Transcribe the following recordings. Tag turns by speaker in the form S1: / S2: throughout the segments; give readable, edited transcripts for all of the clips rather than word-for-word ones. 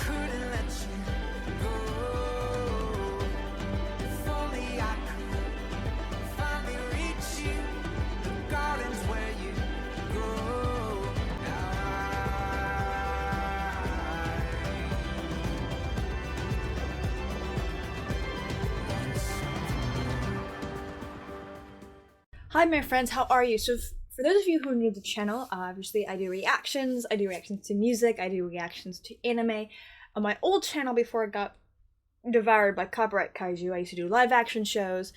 S1: couldn't let you go. If only I could finally reach you, the gardens where you grow. Now
S2: Hi my friends, how are you? So for those of you who are new to the channel, obviously I do reactions to music, I do reactions to anime. On my old channel before it got devoured by copyright kaiju, I used to do live action shows.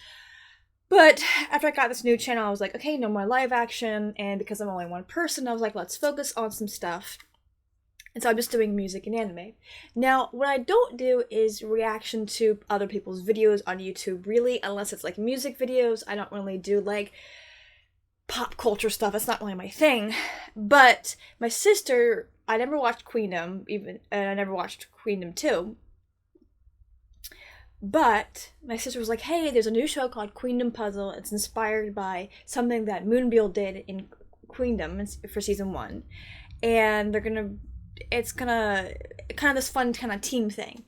S2: But after I got this new channel, I was like, okay, no more live action, and because I'm only one person, I was like, let's focus on some stuff. And so I'm just doing music and anime. Now, what I don't do is reaction to other people's videos on YouTube, really, unless it's like music videos. I don't really do like pop culture stuff. It's not really my thing. But my sister, I never watched Queendom, and I never watched Queendom 2. But my sister was like, hey, there's a new show called Queendom Puzzle. It's inspired by something that Moonbyul did in Queendom for season 1. And it's kind of this fun kind of team thing.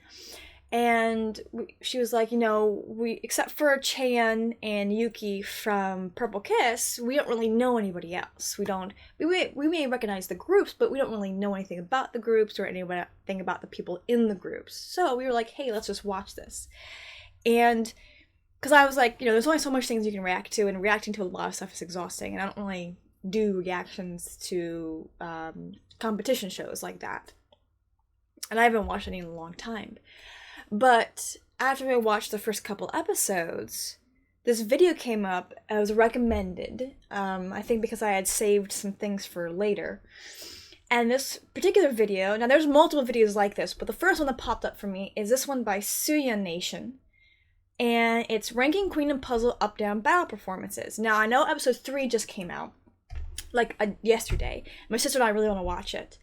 S2: And she was like, you know, except for Chan and Yuki from Purple Kiss, we don't really know anybody else. We may recognize the groups, but we don't really know anything about the groups or anything about the people in the groups. So we were like, hey, let's just watch this. And because I was like, you know, there's only so much things you can react to, and reacting to a lot of stuff is exhausting, and I don't really do reactions to competition shows like that. And I haven't watched any in a long time. But after I watched the first couple episodes, this video came up. It was recommended, I think because I had saved some things for later. And this particular video, now there's multiple videos like this, but the first one that popped up for me is this one by Suya Nation. And it's ranking Queendom Puzzle up-down battle performances. Now I know episode 3 just came out, like yesterday. My sister and I really want to watch it.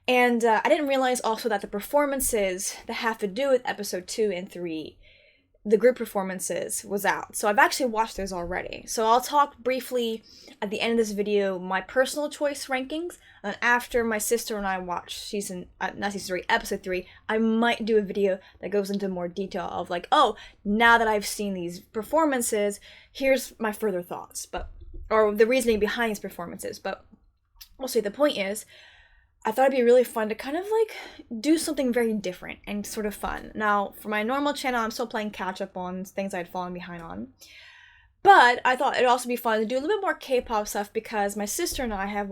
S2: And I didn't realize also that the performances that have to do with episode 2 and 3, the group performances, was out. So I've actually watched those already. So I'll talk briefly at the end of this video my personal choice rankings. And after my sister and I watch episode 3, I might do a video that goes into more detail of like, oh, now that I've seen these performances, here's my further thoughts, or the reasoning behind these performances. But we'll see. The point is, I thought it'd be really fun to kind of like do something very different and sort of fun. Now, for my normal channel, I'm still playing catch up on things I'd fallen behind on. But I thought it'd also be fun to do a little bit more K-pop stuff because my sister and I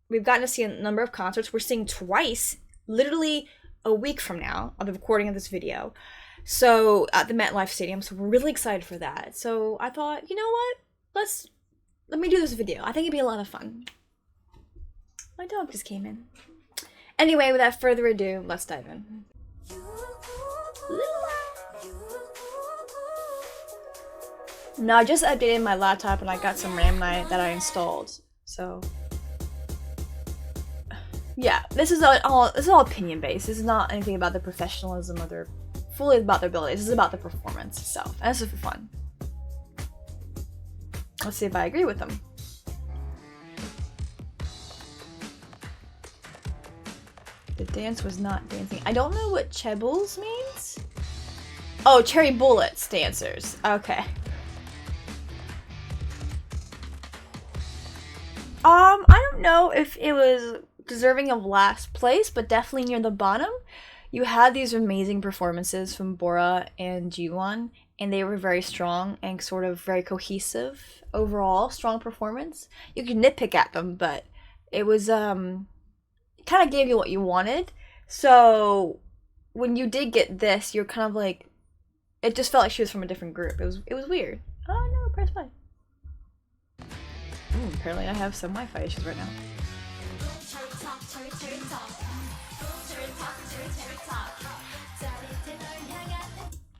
S2: we've gotten to see a number of concerts. We're seeing twice, literally a week from now, of the recording of this video. So, at the MetLife Stadium, so we're really excited for that. So I thought, you know what? Let me do this video. I think it'd be a lot of fun. My dog just came in. Anyway, without further ado, let's dive in. Now, I just updated my laptop and I got some RAM that I installed. So, yeah, this is all opinion based. This is not anything about the professionalism or fully about their abilities. This is about the performance itself, and this is for fun. Let's see if I agree with them. The dance was not dancing. I don't know what Chebbles means. Oh, Cherry Bullets dancers. Okay. I don't know if it was deserving of last place, but definitely near the bottom. You had these amazing performances from Bora and Jiwon, and they were very strong and sort of very cohesive. Overall, strong performance. You could nitpick at them, but it was, kind of gave you what you wanted. So when you did get this, you're kind of like, it just felt like she was from a different group. It was weird. Oh no, press play. Apparently I have some Wi-Fi issues right now.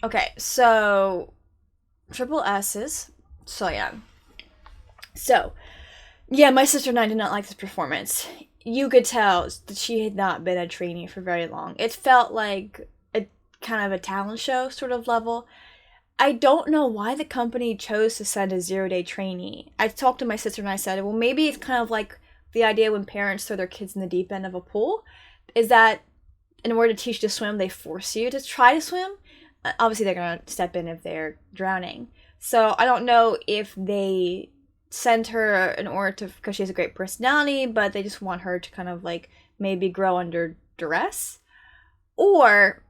S2: Okay, so triple S's. So yeah. So yeah, my sister and I did not like this performance. You could tell that she had not been a trainee for very long. It felt like a kind of a talent show sort of level. I don't know why the company chose to send a 0-day trainee. I talked to my sister and I said, well, maybe it's kind of like the idea when parents throw their kids in the deep end of a pool, is that in order to teach you to swim, they force you to try to swim. Obviously, they're going to step in if they're drowning. So I don't know if they send her in order to, because she has a great personality, but they just want her to kind of like maybe grow under duress. Or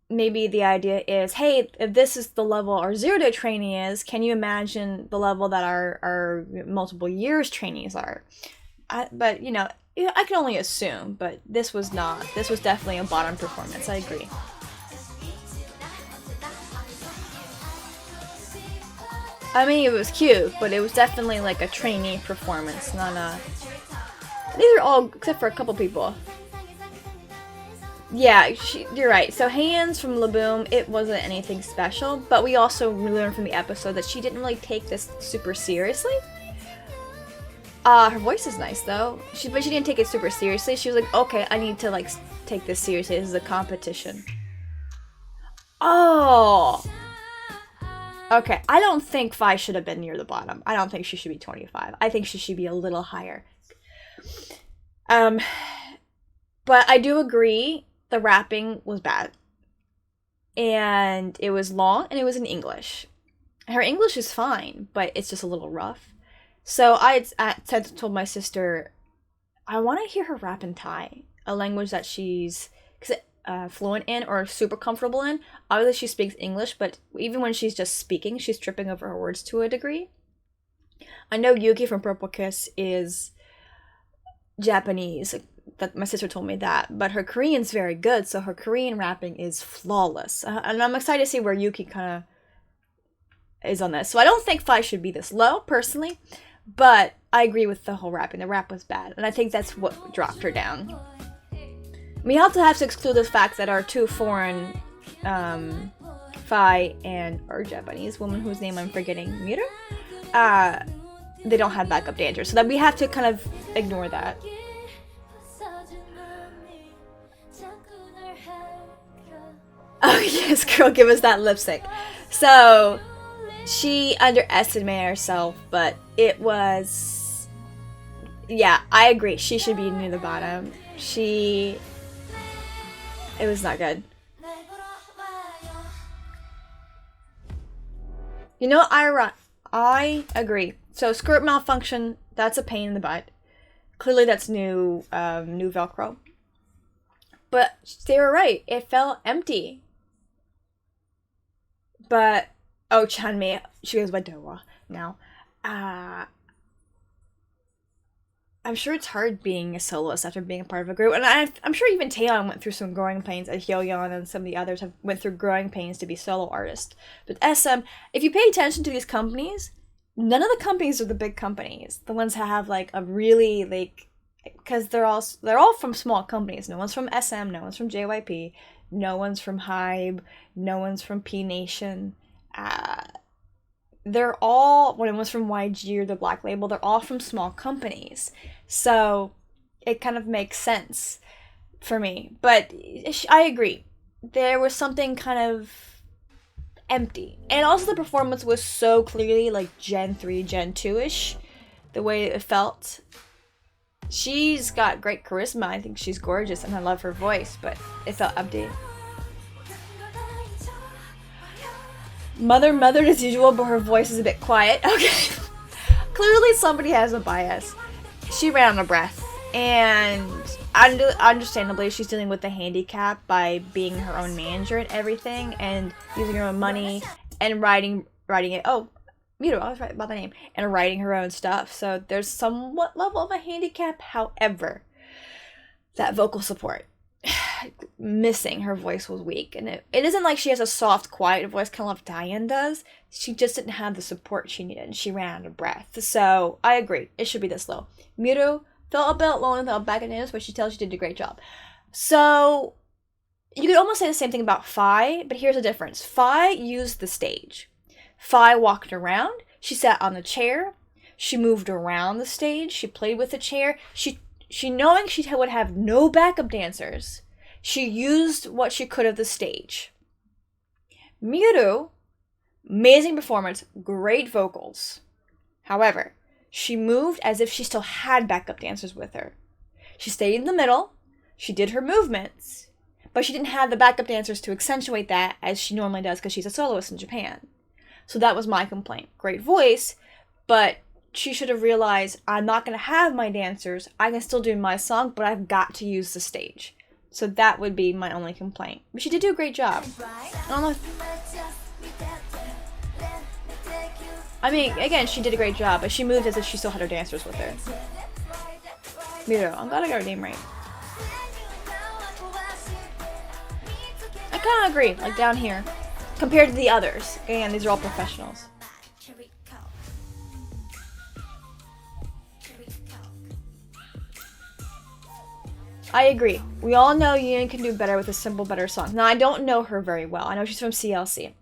S2: maybe the idea is, hey, if this is the level our 0-day training is, can you imagine the level that our multiple years trainees are? But, you know, I can only assume, but this was not. This was definitely a bottom performance. I agree. I mean, it was cute, but it was definitely like a trainee performance, not a... These are all, except for a couple people. Yeah, you're right. So Hands from Laboom, it wasn't anything special, but we also learned from the episode that she didn't really take this super seriously. Her voice is nice though. But she didn't take it super seriously. She was like, okay, I need to like take this seriously. This is a competition. Oh. Okay, I don't think Fi should have been near the bottom. I don't think she should be 25. I think she should be a little higher. But I do agree the rapping was bad. And it was long and it was in English. Her English is fine, but it's just a little rough. So I told my sister, I want to hear her rap in Thai, a language that she's fluent in or super comfortable in. Obviously, she speaks English, but even when she's just speaking, she's tripping over her words to a degree. I know Yuki from Purple Kiss is Japanese. That my sister told me that, but her Korean's very good, so her Korean rapping is flawless. And I'm excited to see where Yuki kind of is on this. So I don't think Fi should be this low, personally, but I agree with the whole rapping. The rap was bad, and I think that's what dropped her down. We also have to exclude the fact that our two foreign, Fi and our Japanese woman whose name I'm forgetting, Miru, they don't have backup dancers, so that we have to kind of ignore that. Oh yes, girl, give us that lipstick. So she underestimated herself, but it was, yeah, I agree. She should be near the bottom. It was not good. You know, I agree. So skirt malfunction, that's a pain in the butt. Clearly that's new Velcro. But they were right. It felt empty. But, oh, Chanmi, she goes by Dowa now. I'm sure it's hard being a soloist after being a part of a group. And I'm sure even Taeyeon went through some growing pains, and Hyoyeon and some of the others went through growing pains to be solo artists. But SM, if you pay attention to these companies, none of the companies are the big companies. The ones that have like a really like, because they're all from small companies. No one's from SM, no one's from JYP, no one's from Hybe, no one's from P Nation. They're all, when it was from YG or the Black Label, they're all from small companies. So it kind of makes sense for me. But I agree. There was something kind of empty. And also the performance was so clearly like Gen 3, Gen 2-ish. The way it felt. She's got great charisma. I think she's gorgeous and I love her voice. But it felt empty. Mother as usual, but her voice is a bit quiet. Okay. Clearly somebody has a bias. She ran out of breath. And understandably, she's dealing with the handicap by being her own manager and everything. And using her own money and writing it. Oh, Miru, I was right about the name. And writing her own stuff. So there's somewhat level of a handicap. However, that vocal support. Missing, her voice was weak, and it isn't like she has a soft, quiet voice, kind of like Diane does. She just didn't have the support she needed, and she ran out of breath. So I agree, it should be this low. Miru felt a bit low and felt back in news, but she tells she did a great job. So you could almost say the same thing about Fi, but here's the difference. Fi used the stage. Fi walked around. She sat on the chair. She moved around the stage. She played with the chair. She knowing she would have no backup dancers, she used what she could of the stage. Miru, amazing performance, great vocals. However, she moved as if she still had backup dancers with her. She stayed in the middle, she did her movements, but she didn't have the backup dancers to accentuate that as she normally does because she's a soloist in Japan. So that was my complaint. Great voice, but she should have realized I'm not going to have my dancers. I can still do my song, but I've got to use the stage. So that would be my only complaint. But she did do a great job. I don't know. I mean, again, she did a great job, but she moved as if she still had her dancers with her. Miro, I'm glad I got her name right. I kind of agree, like down here. Compared to the others. Again, these are all professionals. I agree. We all know Yoon can do better with a simple, better song. Now, I don't know her very well. I know she's from CLC.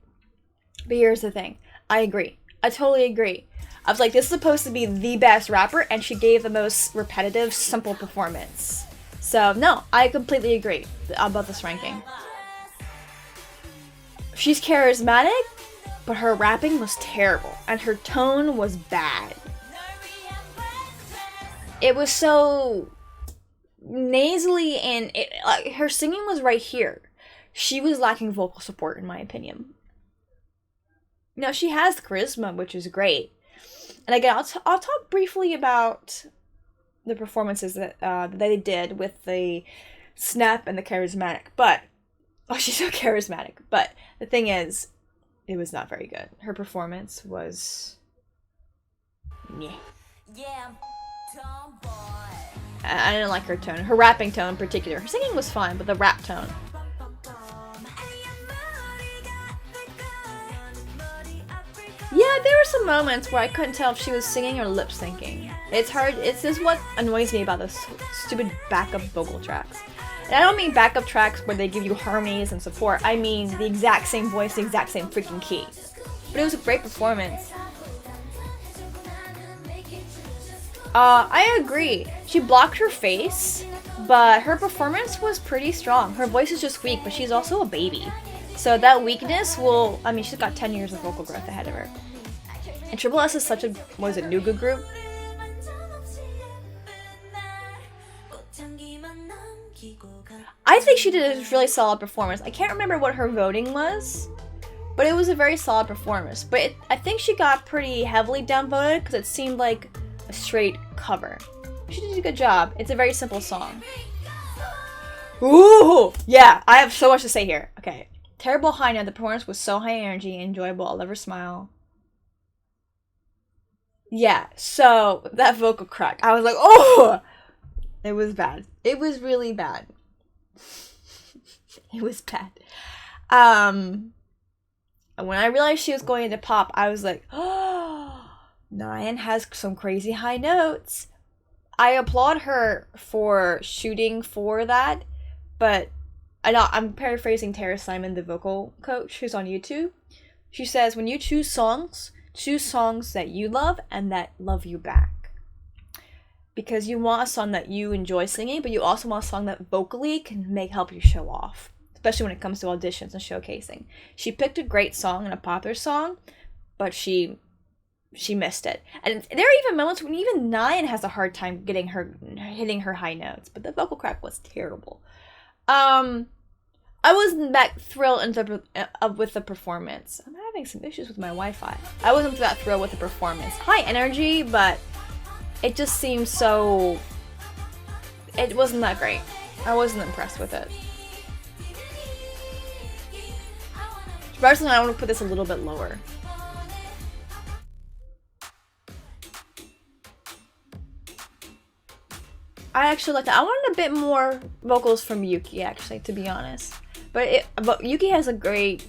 S2: But here's the thing. I agree. I totally agree. I was like, this is supposed to be the best rapper, and she gave the most repetitive, simple performance. So, no, I completely agree about this ranking. She's charismatic, but her rapping was terrible, and her tone was bad. It was so nasally, and her singing was right here. She was lacking vocal support, in my opinion. Now, she has charisma, which is great. And again, I'll talk briefly about the performances that they did with the snap and the charismatic. But, oh, she's so charismatic. But the thing is, it was not very good. Her performance was, yeah. I didn't like her tone. Her rapping tone in particular. Her singing was fine, but the rap tone. Yeah, there were some moments where I couldn't tell if she was singing or lip syncing. It's hard. This is what annoys me about those stupid backup vocal tracks. And I don't mean backup tracks where they give you harmonies and support. I mean the exact same voice, the exact same freaking key. But it was a great performance. I agree. She blocked her face, but her performance was pretty strong. Her voice is just weak, but she's also a baby. So that weakness will, I mean, she's got 10 years of vocal growth ahead of her. And Triple S is such a, what is it, Nuga group? I think she did a really solid performance. I can't remember what her voting was, but it was a very solid performance. But I think she got pretty heavily downvoted because it seemed like a straight cover. She did a good job. It's a very simple song. Ooh! Yeah, I have so much to say here. Okay. Terrible high note. The performance was so high energy, enjoyable. I'll never smile. Yeah, so that vocal crack. I was like, oh! It was bad. It was really bad. It was bad. When I realized she was going into pop, I was like, oh, Nyan has some crazy high notes. I applaud her for shooting for that, but I'm paraphrasing Tara Simon, the vocal coach, who's on YouTube. She says, when you choose songs that you love and that love you back. Because you want a song that you enjoy singing, but you also want a song that vocally can help you show off. Especially when it comes to auditions and showcasing. She picked a great song and a popular song, but she missed it. And there are even moments when even Nyan has a hard time hitting her high notes, but the vocal crack was terrible. I wasn't that thrilled with the performance. I'm having some issues with my Wi-Fi. I wasn't that thrilled with the performance. High energy, but it just seemed so... It wasn't that great. I wasn't impressed with it. Personally, I want to put this a little bit lower. I actually like that. I wanted a bit more vocals from Yuki, actually, to be honest. But Yuki has a great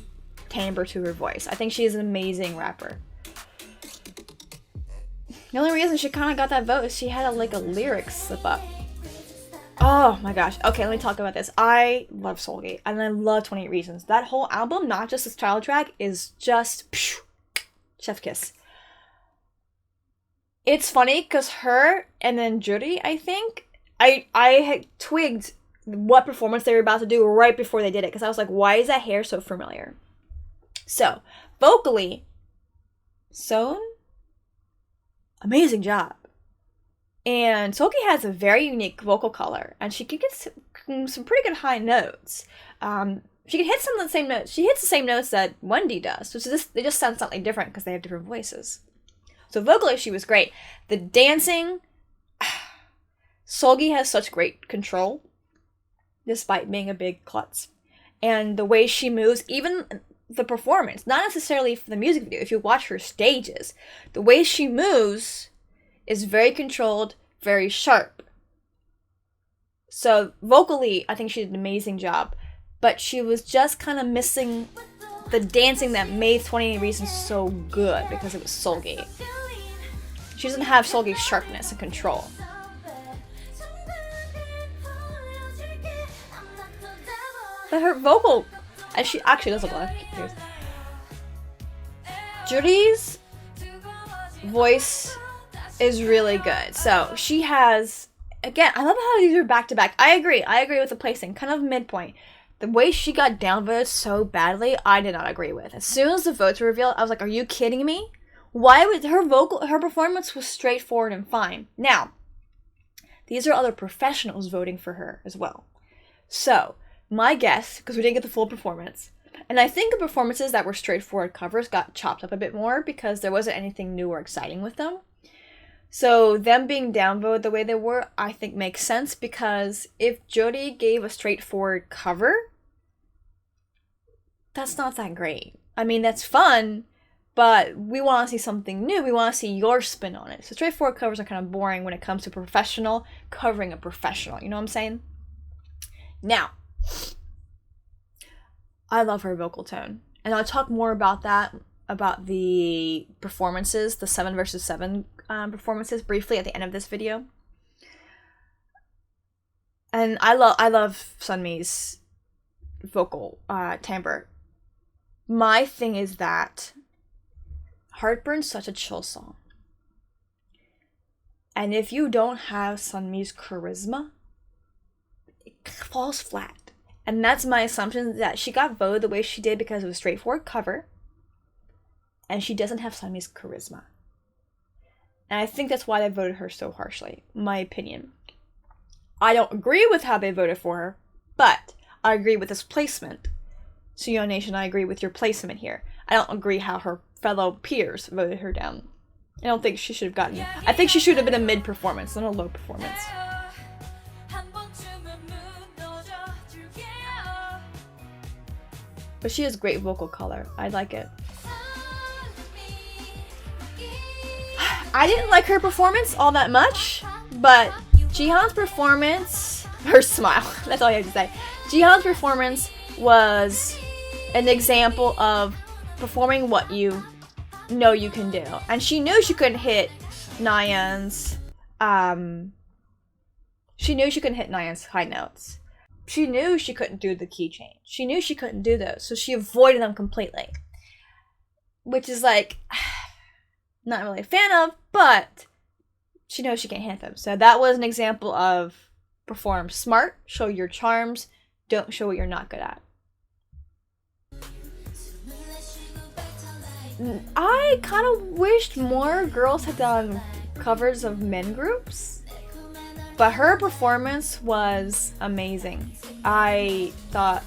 S2: timbre to her voice. I think she is an amazing rapper. The only reason she kind of got that vote is she had a lyric slip up. Oh my gosh. Okay, let me talk about this. I love Soulgate, and I love 28 Reasons. That whole album, not just this title track, is just chef kiss. It's funny because her and then Juri, I think, I had twigged what performance they were about to do right before they did it, because I was like, why is that hair so familiar? So, vocally, Sohn, amazing job. And Soki has a very unique vocal color, and she can get some pretty good high notes. She can hit some of the same notes. She hits the same notes that Wendy does, so they just sound slightly different because they have different voices. So vocally, she was great. The dancing, Solgi has such great control, despite being a big klutz. And the way she moves, even the performance, not necessarily for the music video, if you watch her stages, the way she moves is very controlled, very sharp. So vocally, I think she did an amazing job. But she was just kind of missing the dancing that made 28 Reasons so good, because it was Solgi. She doesn't have Solgi's sharpness and control. But her vocal, and she actually does a lot of ears. Judy's voice is really good. So she has, again, I love how these are back to back. I agree with the placing, kind of midpoint. The way she got downvoted so badly, I did not agree with. As soon as the votes were revealed, I was like, are you kidding me? Why would her performance was straightforward and fine. Now, these are other professionals voting for her as well. So, my guess, because we didn't get the full performance, and I think the performances that were straightforward covers got chopped up a bit more because there wasn't anything new or exciting with them. So them being downvoted the way they were, I think makes sense, because if Jody gave a straightforward cover, that's not that great. I mean, that's fun, but we want to see something new. We want to see your spin on it. So straightforward covers are kind of boring when it comes to professional covering a professional. You know what I'm saying? Now, I love her vocal tone. And I'll talk more about that, about the performances, the 7 versus 7 performances briefly at the end of this video. And I love Sunmi's vocal timbre. My thing is that Heartburn's such a chill song. And if you don't have Sunmi's charisma, it falls flat. And that's my assumption, that she got voted the way she did because it was a straightforward cover. And she doesn't have Sunmi's charisma. And I think that's why they voted her so harshly, my opinion. I don't agree with how they voted for her, but I agree with this placement. Suyeon Nation, I agree with your placement here. I don't agree how her fellow peers voted her down. I don't think she should have gotten... I think she should have been a mid-performance, not a low performance. But she has great vocal color. I like it. I didn't like her performance all that much, but Jihan's performance, her smile, that's all I have to say. Jihan's performance was an example of performing what you know you can do. And she knew she couldn't hit Nayeon's, high notes. She knew she couldn't do the key change. She knew she couldn't do those, so she avoided them completely. Which is like... not really a fan of, but she knows she can't hit them. So that was an example of perform smart, show your charms, don't show what you're not good at. I kind of wished more girls had done covers of men groups, but her performance was amazing. I thought,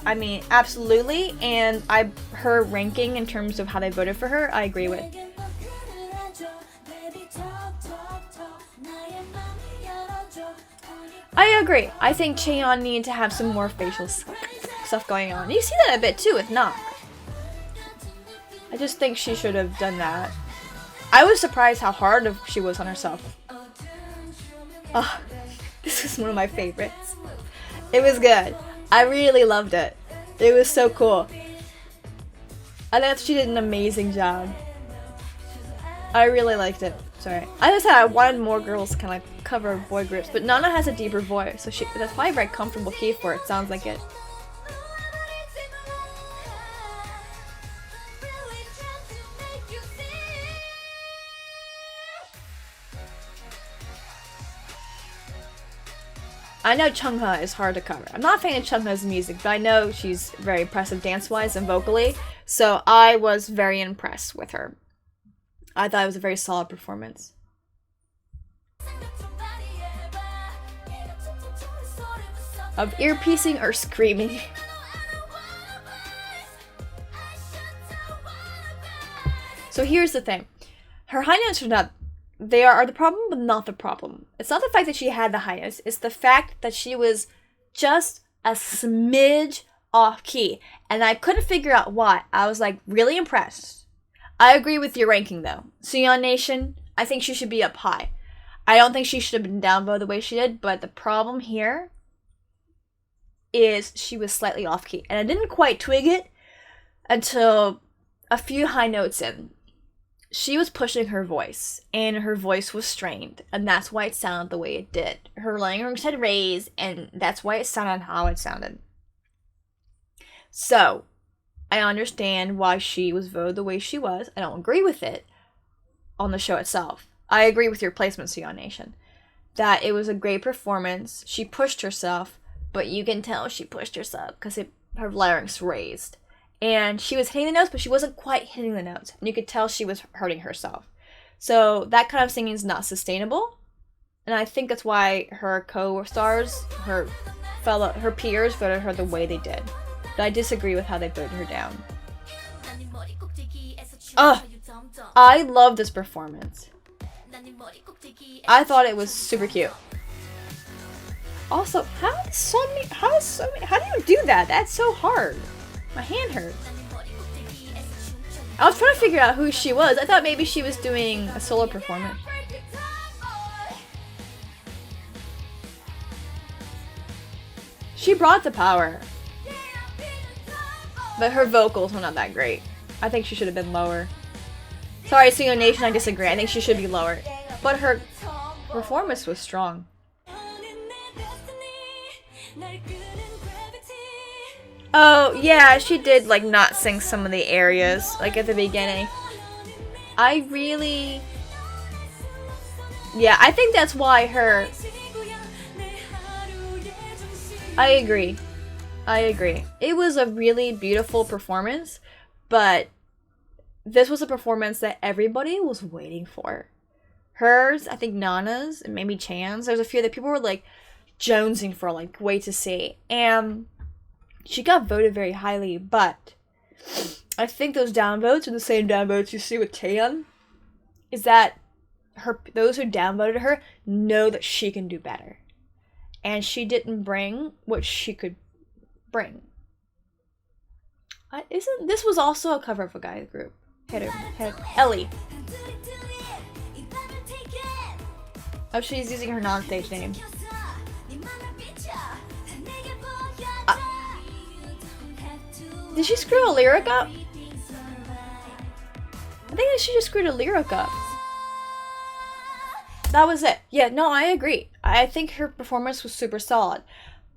S2: I mean, absolutely, and her ranking in terms of how they voted for her, I agree with. I agree. I think Chaeyeon needed to have some more facial stuff going on. You see that a bit too with Nak. I just think she should have done that. I was surprised how hard she was on herself. Oh, this was one of my favorites. It was good. I really loved it. It was so cool. I thought she did an amazing job. I really liked it. Sorry. I just said I wanted more girls to kind of cover boy groups, but Nana has a deeper voice, so that's probably a very comfortable key for it. Sounds like it. I know Chungha is hard to cover. I'm not a fan of Chungha's music, but I know she's very impressive dance-wise and vocally, so I was very impressed with her. I thought it was a very solid performance. of ear piecing or screaming. So here's the thing. Her high notes are not, they are the problem, but not the problem. It's not the fact that she had the high notes, it's the fact that she was just a smidge off key. And I couldn't figure out why. I was like really impressed. I agree with your ranking though. Suyeon Nation, I think she should be up high. I don't think she should have been down low the way she did, but the problem here is she was slightly off key. And I didn't quite twig it until a few high notes in. She was pushing her voice, and her voice was strained, and that's why it sounded the way it did. Her larynx had raised, and that's why it sounded how it sounded. So, I understand why she was voted the way she was. I don't agree with it on the show itself. I agree with your placement, Suyeon Nation, that it was a great performance. She pushed herself, but you can tell she pushed herself because her larynx raised. And she was hitting the notes, but she wasn't quite hitting the notes. And you could tell she was hurting herself. So that kind of singing is not sustainable. And I think that's why her co-stars, her peers voted her the way they did. But I disagree with how they voted her down. I love this performance. I thought it was super cute. Also, how do you do that? That's so hard. My hand hurts. I was trying to figure out who she was. I thought maybe she was doing a solo performance. She brought the power. But her vocals were not that great. I think she should have been lower. Sorry, Suyeon Nation, I disagree. I think she should be lower. But her performance was strong. Oh, yeah, she did, like, not sing some of the areas, like, at the beginning. I think that's why her... I agree. It was a really beautiful performance, but this was a performance that everybody was waiting for. Hers, I think Nana's, and maybe Chan's. There's a few that people were, like, jonesing for, like, wait to see. And she got voted very highly, but I think those downvotes are the same downvotes you see with Taeyeon. Is that those who downvoted her know that she can do better. And she didn't bring what she could bring. This was also a cover of a guy group. Ellie. Oh, she's using her non-stage name. Did she screw a lyric up? I think she just screwed a lyric up. That was it. Yeah, no, I agree. I think her performance was super solid.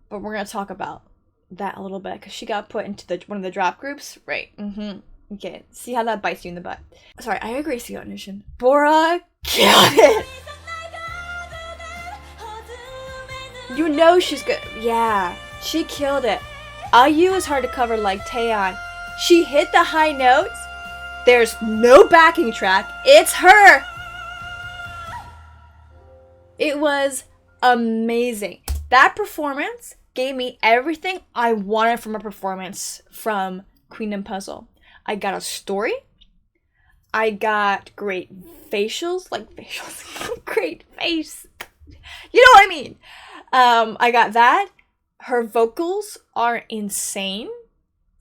S2: But we're going to talk about that a little bit because she got put into one of the drop groups. Right. Okay, see how that bites you in the butt. Sorry, I agree, Suyeon Nation. Bora killed it! You know she's good. Yeah, she killed it. IU is hard to cover like Taeyeon. She hit the high notes. There's no backing track. It's her! It was amazing. That performance gave me everything I wanted from a performance from Queendom Puzzle. I got a story. I got great facials. Great face. You know what I mean? I got that. Her vocals are insane.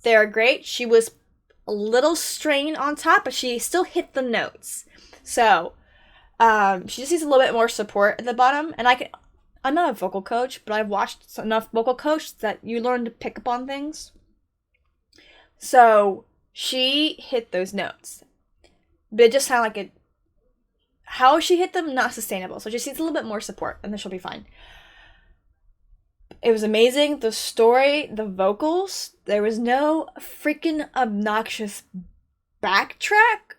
S2: They're great. She was a little strained on top, but she still hit the notes. So, she just needs a little bit more support at the bottom. And I'm not a vocal coach, but I've watched enough vocal coaches that you learn to pick up on things. So, she hit those notes. But it just sounded like how she hit them, not sustainable. So, she just needs a little bit more support, and then she'll be fine. It was amazing. The story, the vocals, there was no freaking obnoxious backtrack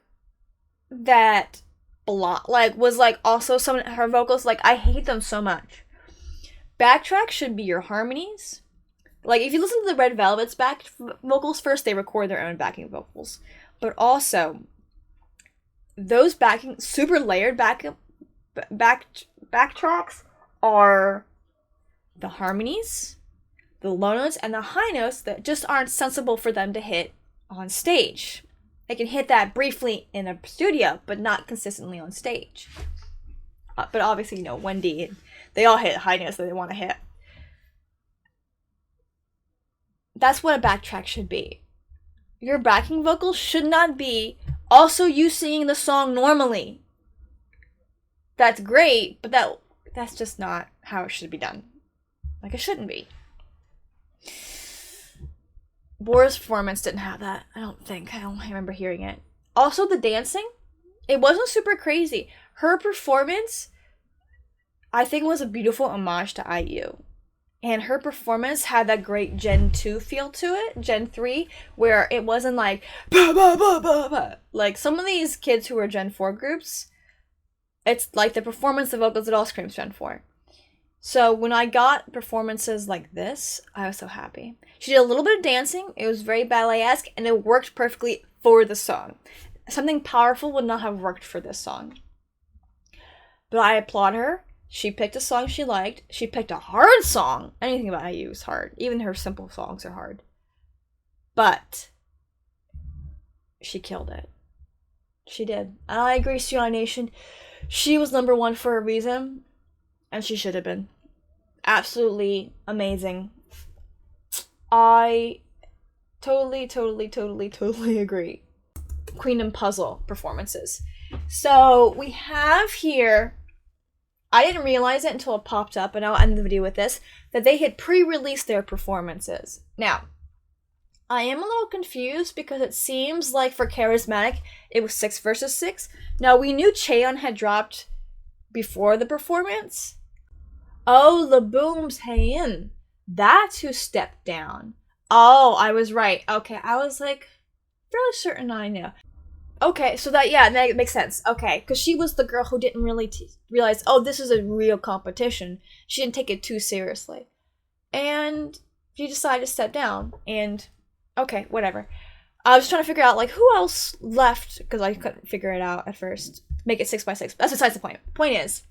S2: that was also some her vocals. I hate them so much. Backtrack should be your harmonies. If you listen to the Red Velvet's back vocals first, they record their own backing vocals. But also, those super layered backtracks are the harmonies the low notes and the high notes that just aren't sensible for them to hit on stage. They can hit that briefly in a studio, but not consistently on stage. But obviously, Wendy, they all hit high notes that they want to hit. That's what a backtrack should be. Your backing vocals should not be also you singing the song normally. That's great, but that's just not how it should be done. Like, it shouldn't be. Bora's performance didn't have that. I don't remember hearing it. Also, the dancing, it wasn't super crazy. Her performance, I think, was a beautiful homage to IU. And her performance had that great Gen 2 feel to it, Gen 3, where it wasn't like, bah, bah, bah, bah, bah. Like some of these kids who are Gen 4 groups, it's like the performance, the vocals, it all screams Gen 4. So when I got performances like this, I was so happy. She did a little bit of dancing. It was very ballet-esque, and it worked perfectly for the song. Something powerful would not have worked for this song. But I applaud her. She picked a song she liked. She picked a hard song. Anything about IU is hard. Even her simple songs are hard. But she killed it. She did. And I agree, Sciana Nation. She was number one for a reason. And she should have been. Absolutely amazing. I totally agree. Queendom puzzle performances. So we have here, I didn't realize it until it popped up, and I'll end the video with this, that they had pre-released their performances. Now, I am a little confused because it seems like for Charismatic, it was 6 versus 6. Now, we knew Cheon had dropped before the performance. Oh, Laboom's Haein. That's who stepped down. Oh, I was right. Okay, I was like, fairly certain I knew. Okay, so that makes sense. Okay, because she was the girl who didn't really realize, oh, this is a real competition. She didn't take it too seriously. And she decided to step down. And, okay, whatever. I was trying to figure out, like, who else left, because I couldn't figure it out at first. Make it 6 by 6. That's besides the point. Point is,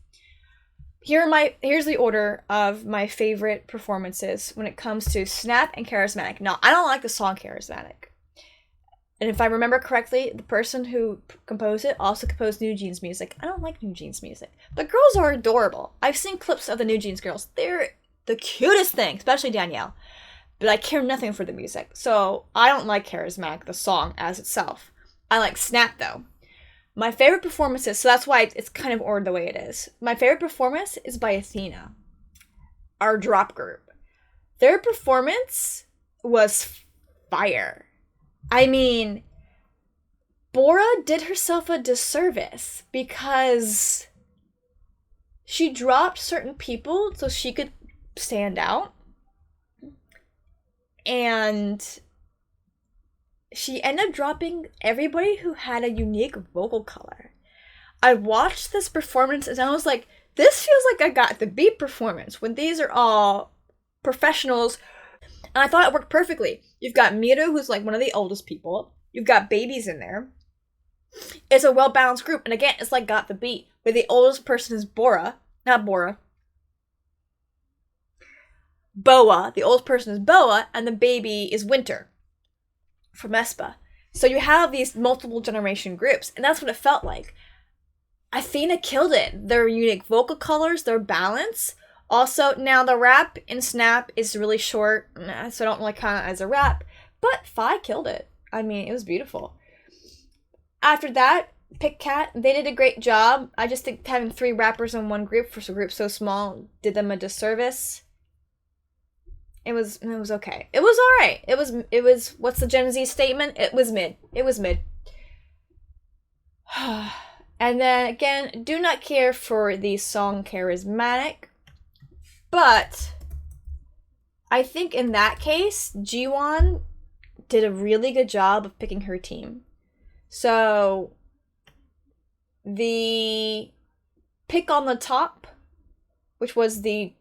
S2: here's the order of my favorite performances when it comes to Snap and Charismatic. Now, I don't like the song Charismatic. And if I remember correctly, the person who composed it also composed New Jeans music. I don't like New Jeans music. The girls are adorable. I've seen clips of the New Jeans girls. They're the cutest thing, especially Danielle. But I care nothing for the music. So I don't like Charismatic, the song as itself. I like Snap, though. My favorite performances, so that's why it's kind of ordered the way it is. My favorite performance is by Athena, our drop group. Their performance was fire. I mean, Bora did herself a disservice because she dropped certain people so she could stand out. And she ended up dropping everybody who had a unique vocal color. I watched this performance and I was like, this feels like I got the beat performance when these are all professionals. And I thought it worked perfectly. You've got Miru, who's like one of the oldest people. You've got babies in there. It's a well-balanced group. And again, it's like got the beat. Where the oldest person is Bora. Not Bora. Boa. The oldest person is Boa. And the baby is Winter from Espa. So you have these multiple generation groups. And that's what it felt like. Athena killed it. Their unique vocal colors, their balance. Also, now the rap in Snap is really short, so I don't really count it as a rap, but Phi killed it. I mean, it was beautiful. After that, Pick Cat, they did a great job. I just think having 3 rappers in one group for a group so small did them a disservice. It was okay. It was alright. It was, what's the Gen Z statement? It was mid. It was mid. And then, again, do not care for the song Charismatic. But I think in that case, Jiwon did a really good job of picking her team. So the pick on the top, which was the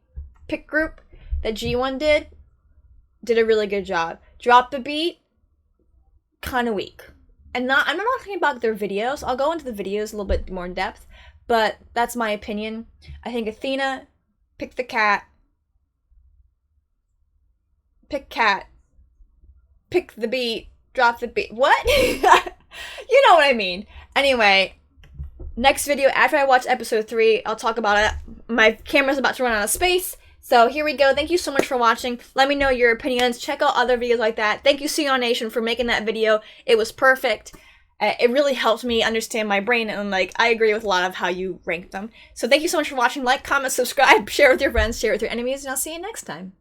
S2: pick group that Jiwon did a really good job. Drop the beat, kind of weak. And I'm not talking about their videos. I'll go into the videos a little bit more in depth, but that's my opinion. I think Athena, Pick the Cat, pick cat, pick the beat, drop the beat. What? You know what I mean. Anyway, next video after I watch episode 3, I'll talk about it. My camera's about to run out of space. So here we go. Thank you so much for watching. Let me know your opinions. Check out other videos like that. Thank you, Seon Nation, for making that video. It was perfect. It really helped me understand my brain, and like I agree with a lot of how you rank them. So thank you so much for watching. Like, comment, subscribe, share with your friends, share with your enemies, and I'll see you next time.